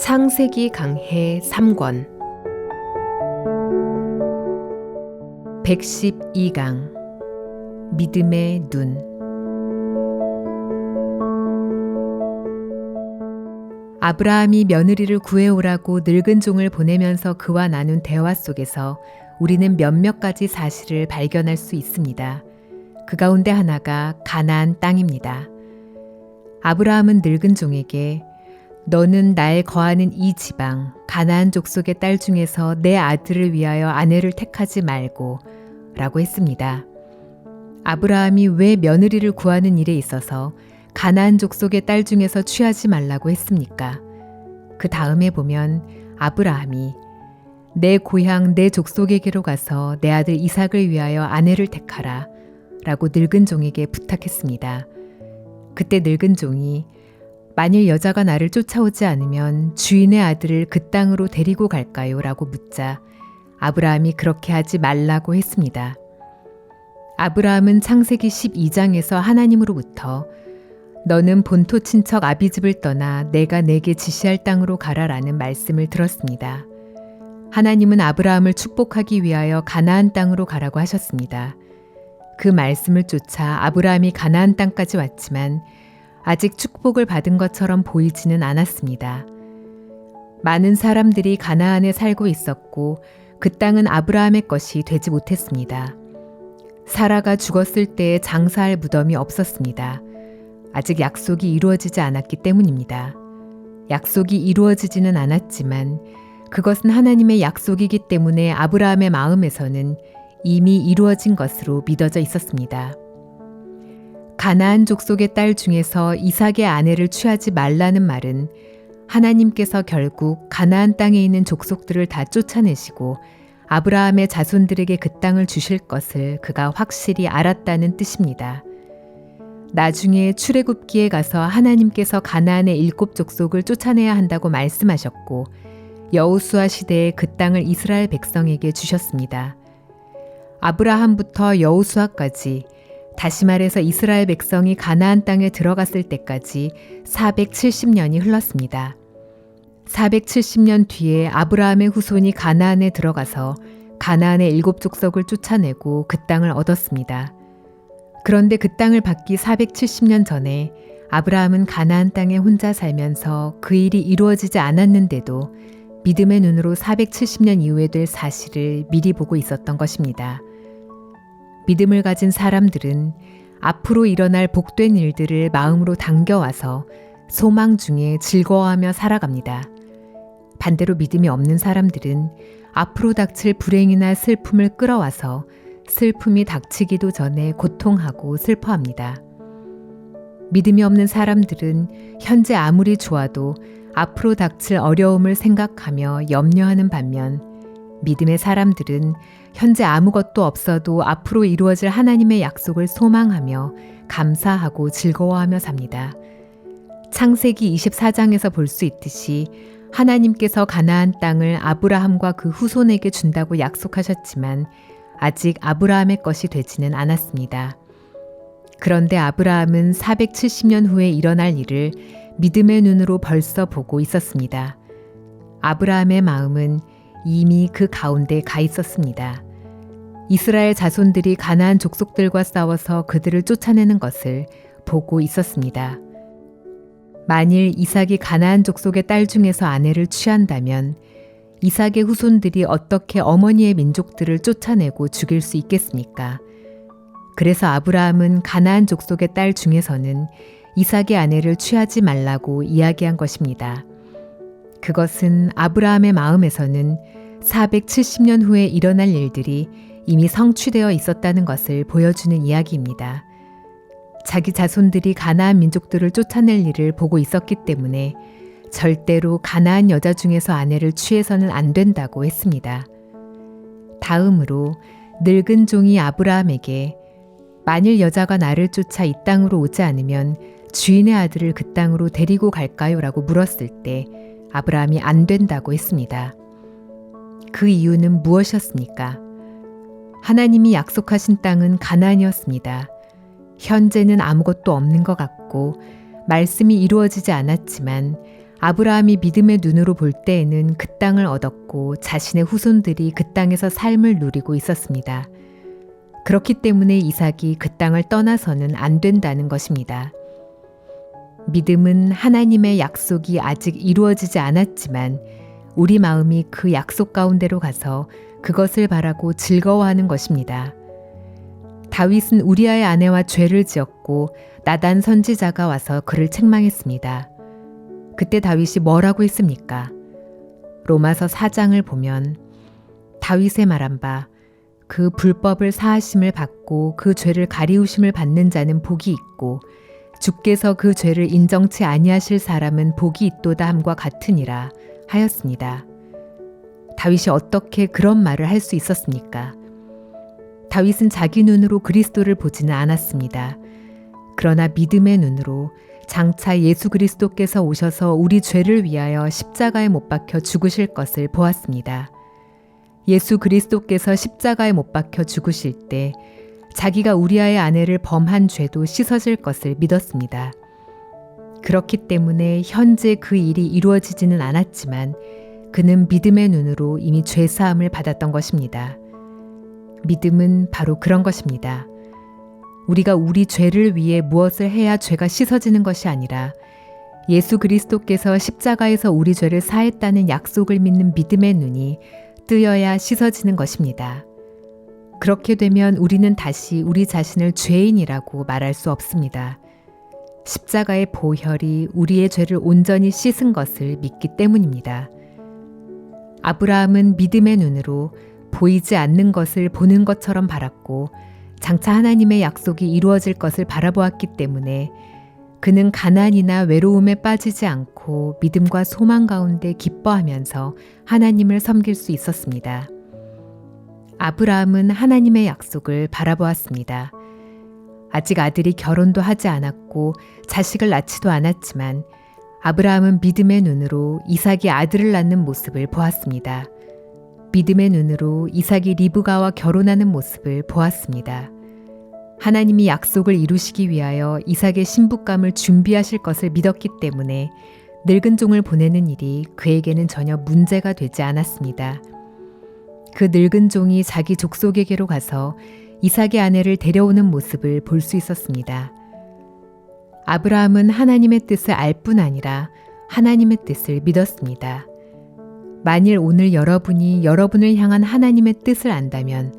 창세기 강해 3권 112강 믿음의 눈. 아브라함이 며느리를 구해오라고 늙은 종을 보내면서 그와 나눈 대화 속에서 우리는 몇몇 가지 사실을 발견할 수 있습니다. 그 가운데 하나가 가나안 땅입니다. 아브라함은 늙은 종에게 너는 나의 거하는 이 지방 가나안 족속의 딸 중에서 내 아들을 위하여 아내를 택하지 말고 라고 했습니다. 아브라함이 왜 며느리를 구하는 일에 있어서 가나안 족속의 딸 중에서 취하지 말라고 했습니까? 그 다음에 보면 아브라함이 내 고향 내 족속에게로 가서 내 아들 이삭을 위하여 아내를 택하라 라고 늙은 종에게 부탁했습니다. 그때 늙은 종이 만일 여자가 나를 쫓아오지 않으면 주인의 아들을 그 땅으로 데리고 갈까요? 라고 묻자 아브라함이 그렇게 하지 말라고 했습니다. 아브라함은 창세기 12장에서 하나님으로부터 너는 본토 친척 아비집을 떠나 내가 내게 지시할 땅으로 가라라는 말씀을 들었습니다. 하나님은 아브라함을 축복하기 위하여 가나안 땅으로 가라고 하셨습니다. 그 말씀을 쫓아 아브라함이 가나안 땅까지 왔지만 아직 축복을 받은 것처럼 보이지는 않았습니다. 많은 사람들이 가나안에 살고 있었고 그 땅은 아브라함의 것이 되지 못했습니다. 사라가 죽었을 때에 장사할 무덤이 없었습니다. 아직 약속이 이루어지지 않았기 때문입니다. 약속이 이루어지지는 않았지만 그것은 하나님의 약속이기 때문에 아브라함의 마음에서는 이미 이루어진 것으로 믿어져 있었습니다. 가나안 족속의 딸 중에서 이삭의 아내를 취하지 말라는 말은 하나님께서 결국 가나안 땅에 있는 족속들을 다 쫓아내시고 아브라함의 자손들에게 그 땅을 주실 것을 그가 확실히 알았다는 뜻입니다. 나중에 출애굽기에 가서 하나님께서 가나안의 7 족속을 쫓아내야 한다고 말씀하셨고 여호수아 시대에 그 땅을 이스라엘 백성에게 주셨습니다. 아브라함부터 여호수아까지 다시 말해서 이스라엘 백성이 가나안 땅에 들어갔을 때까지 470년이 흘렀습니다. 470년 뒤에 아브라함의 후손이 가나안에 들어가서 가나안의 7 족속을 쫓아내고 그 땅을 얻었습니다. 그런데 그 땅을 받기 470년 전에 아브라함은 가나안 땅에 혼자 살면서 그 일이 이루어지지 않았는데도 믿음의 눈으로 470년 이후에 될 사실을 미리 보고 있었던 것입니다. 믿음을 가진 사람들은 앞으로 일어날 복된 일들을 마음으로 당겨와서 소망 중에 즐거워하며 살아갑니다. 반대로 믿음이 없는 사람들은 앞으로 닥칠 불행이나 슬픔을 끌어와서 슬픔이 닥치기도 전에 고통하고 슬퍼합니다. 믿음이 없는 사람들은 현재 아무리 좋아도 앞으로 닥칠 어려움을 생각하며 염려하는 반면 믿음의 사람들은 현재 아무것도 없어도 앞으로 이루어질 하나님의 약속을 소망하며 감사하고 즐거워하며 삽니다. 창세기 24장에서 볼 수 있듯이 하나님께서 가나안 땅을 아브라함과 그 후손에게 준다고 약속하셨지만 아직 아브라함의 것이 되지는 않았습니다. 그런데 아브라함은 470년 후에 일어날 일을 믿음의 눈으로 벌써 보고 있었습니다. 아브라함의 마음은 이미 그 가운데 가 있었습니다. 이스라엘 자손들이 가나안 족속들과 싸워서 그들을 쫓아내는 것을 보고 있었습니다. 만일 이삭이 가나안 족속의 딸 중에서 아내를 취한다면 이삭의 후손들이 어떻게 어머니의 민족들을 쫓아내고 죽일 수 있겠습니까? 그래서 아브라함은 가나안 족속의 딸 중에서는 이삭의 아내를 취하지 말라고 이야기한 것입니다. 그것은 아브라함의 마음에서는 470년 후에 일어날 일들이 이미 성취되어 있었다는 것을 보여주는 이야기입니다. 자기 자손들이 가나안 민족들을 쫓아낼 일을 보고 있었기 때문에 절대로 가나안 여자 중에서 아내를 취해서는 안 된다고 했습니다. 다음으로 늙은 종이 아브라함에게 만일 여자가 나를 쫓아 이 땅으로 오지 않으면 주인의 아들을 그 땅으로 데리고 갈까요? 라고 물었을 때 아브라함이 안 된다고 했습니다. 그 이유는 무엇이었습니까? 하나님이 약속하신 땅은 가나안이었습니다. 현재는 아무것도 없는 것 같고 말씀이 이루어지지 않았지만 아브라함이 믿음의 눈으로 볼 때에는 그 땅을 얻었고 자신의 후손들이 그 땅에서 삶을 누리고 있었습니다. 그렇기 때문에 이삭이 그 땅을 떠나서는 안 된다는 것입니다. 믿음은 하나님의 약속이 아직 이루어지지 않았지만 우리 마음이 그 약속 가운데로 가서 그것을 바라고 즐거워하는 것입니다. 다윗은 우리아의 아내와 죄를 지었고 나단 선지자가 와서 그를 책망했습니다. 그때 다윗이 뭐라고 했습니까? 로마서 4장을 보면 다윗의 말한 바 그 불법을 사하심을 받고 그 죄를 가리우심을 받는 자는 복이 있고 주께서 그 죄를 인정치 아니하실 사람은 복이 있도다 함과 같으니라 하였습니다. 다윗이 어떻게 그런 말을 할 수 있었습니까? 다윗은 자기 눈으로 그리스도를 보지는 않았습니다. 그러나 믿음의 눈으로 장차 예수 그리스도께서 오셔서 우리 죄를 위하여 십자가에 못 박혀 죽으실 것을 보았습니다. 예수 그리스도께서 십자가에 못 박혀 죽으실 때 자기가 우리아의 아내를 범한 죄도 씻어질 것을 믿었습니다. 그렇기 때문에 현재 그 일이 이루어지지는 않았지만 그는 믿음의 눈으로 이미 죄사함을 받았던 것입니다. 믿음은 바로 그런 것입니다. 우리가 우리 죄를 위해 무엇을 해야 죄가 씻어지는 것이 아니라 예수 그리스도께서 십자가에서 우리 죄를 사했다는 약속을 믿는 믿음의 눈이 뜨여야 씻어지는 것입니다. 그렇게 되면 우리는 다시 우리 자신을 죄인이라고 말할 수 없습니다. 십자가의 보혈이 우리의 죄를 온전히 씻은 것을 믿기 때문입니다. 아브라함은 믿음의 눈으로 보이지 않는 것을 보는 것처럼 바랐고 장차 하나님의 약속이 이루어질 것을 바라보았기 때문에 그는 가난이나 외로움에 빠지지 않고 믿음과 소망 가운데 기뻐하면서 하나님을 섬길 수 있었습니다. 아브라함은 하나님의 약속을 바라보았습니다. 아직 아들이 결혼도 하지 않았고 자식을 낳지도 않았지만 아브라함은 믿음의 눈으로 이삭이 아들을 낳는 모습을 보았습니다. 믿음의 눈으로 이삭이 리브가와 결혼하는 모습을 보았습니다. 하나님이 약속을 이루시기 위하여 이삭의 신부감을 준비하실 것을 믿었기 때문에 늙은 종을 보내는 일이 그에게는 전혀 문제가 되지 않았습니다. 그 늙은 종이 자기 족속에게로 가서 이삭의 아내를 데려오는 모습을 볼 수 있었습니다. 아브라함은 하나님의 뜻을 알 뿐 아니라 하나님의 뜻을 믿었습니다. 만일 오늘 여러분이 여러분을 향한 하나님의 뜻을 안다면,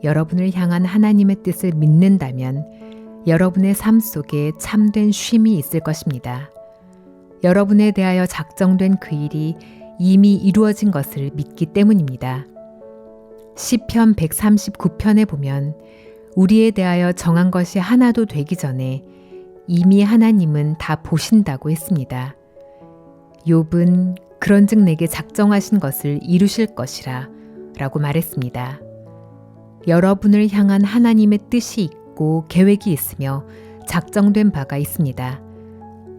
여러분을 향한 하나님의 뜻을 믿는다면 여러분의 삶 속에 참된 쉼이 있을 것입니다. 여러분에 대하여 작정된 그 일이 이미 이루어진 것을 믿기 때문입니다. 시편 139편에 보면 우리에 대하여 정한 것이 하나도 되기 전에 이미 하나님은 다 보신다고 했습니다. 욥은 그런즉 내게 작정하신 것을 이루실 것이라 라고 말했습니다. 여러분을 향한 하나님의 뜻이 있고 계획이 있으며 작정된 바가 있습니다.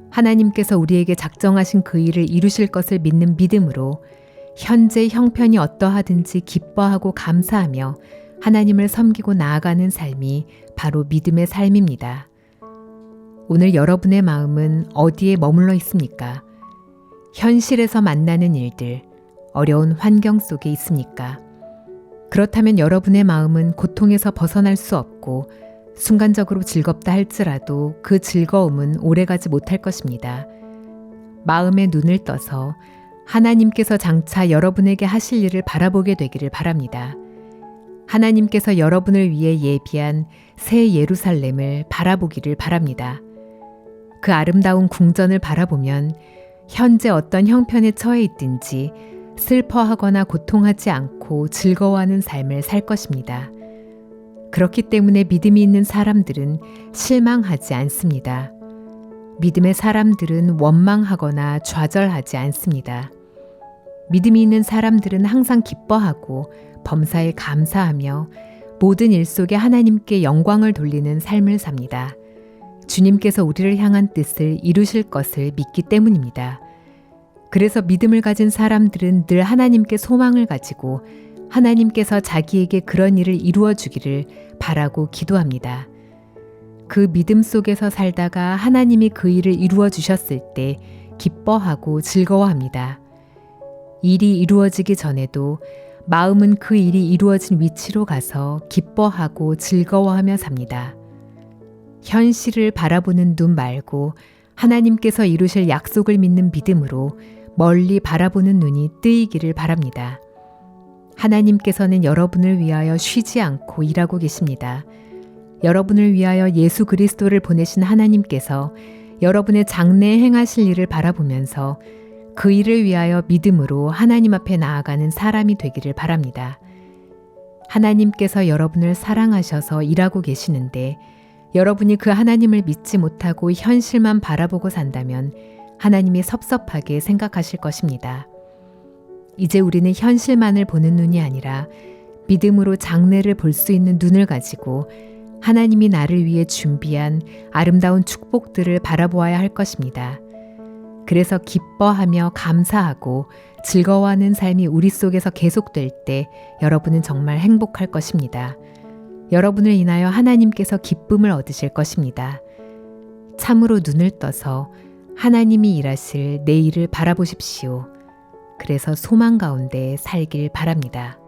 하나님께서 우리에게 작정하신 그 일을 이루실 것을 믿는 믿음으로 현재 형편이 어떠하든지 기뻐하고 감사하며 하나님을 섬기고 나아가는 삶이 바로 믿음의 삶입니다. 오늘 여러분의 마음은 어디에 머물러 있습니까? 현실에서 만나는 일들, 어려운 환경 속에 있습니까? 그렇다면 여러분의 마음은 고통에서 벗어날 수 없고 순간적으로 즐겁다 할지라도 그 즐거움은 오래가지 못할 것입니다. 마음의 눈을 떠서 하나님께서 장차 여러분에게 하실 일을 바라보게 되기를 바랍니다. 하나님께서 여러분을 위해 예비한 새 예루살렘을 바라보기를 바랍니다. 그 아름다운 궁전을 바라보면 현재 어떤 형편에 처해 있든지 슬퍼하거나 고통하지 않고 즐거워하는 삶을 살 것입니다. 그렇기 때문에 믿음이 있는 사람들은 실망하지 않습니다. 믿음의 사람들은 원망하거나 좌절하지 않습니다. 믿음이 있는 사람들은 항상 기뻐하고 범사에 감사하며 모든 일 속에 하나님께 영광을 돌리는 삶을 삽니다. 주님께서 우리를 향한 뜻을 이루실 것을 믿기 때문입니다. 그래서 믿음을 가진 사람들은 늘 하나님께 소망을 가지고 하나님께서 자기에게 그런 일을 이루어 주기를 바라고 기도합니다. 그 믿음 속에서 살다가 하나님이 그 일을 이루어 주셨을 때 기뻐하고 즐거워합니다. 일이 이루어지기 전에도 마음은 그 일이 이루어진 위치로 가서 기뻐하고 즐거워하며 삽니다. 현실을 바라보는 눈 말고 하나님께서 이루실 약속을 믿는 믿음으로 멀리 바라보는 눈이 뜨이기를 바랍니다. 하나님께서는 여러분을 위하여 쉬지 않고 일하고 계십니다. 여러분을 위하여 예수 그리스도를 보내신 하나님께서 여러분의 장래에 행하실 일을 바라보면서 그 일을 위하여 믿음으로 하나님 앞에 나아가는 사람이 되기를 바랍니다. 하나님께서 여러분을 사랑하셔서 일하고 계시는데 여러분이 그 하나님을 믿지 못하고 현실만 바라보고 산다면 하나님이 섭섭하게 생각하실 것입니다. 이제 우리는 현실만을 보는 눈이 아니라 믿음으로 장래를 볼 수 있는 눈을 가지고 하나님이 나를 위해 준비한 아름다운 축복들을 바라보아야 할 것입니다. 그래서 기뻐하며 감사하고 즐거워하는 삶이 우리 속에서 계속될 때 여러분은 정말 행복할 것입니다. 여러분을 인하여 하나님께서 기쁨을 얻으실 것입니다. 참으로 눈을 떠서 하나님이 일하실 내일을 바라보십시오. 그래서 소망 가운데 살길 바랍니다.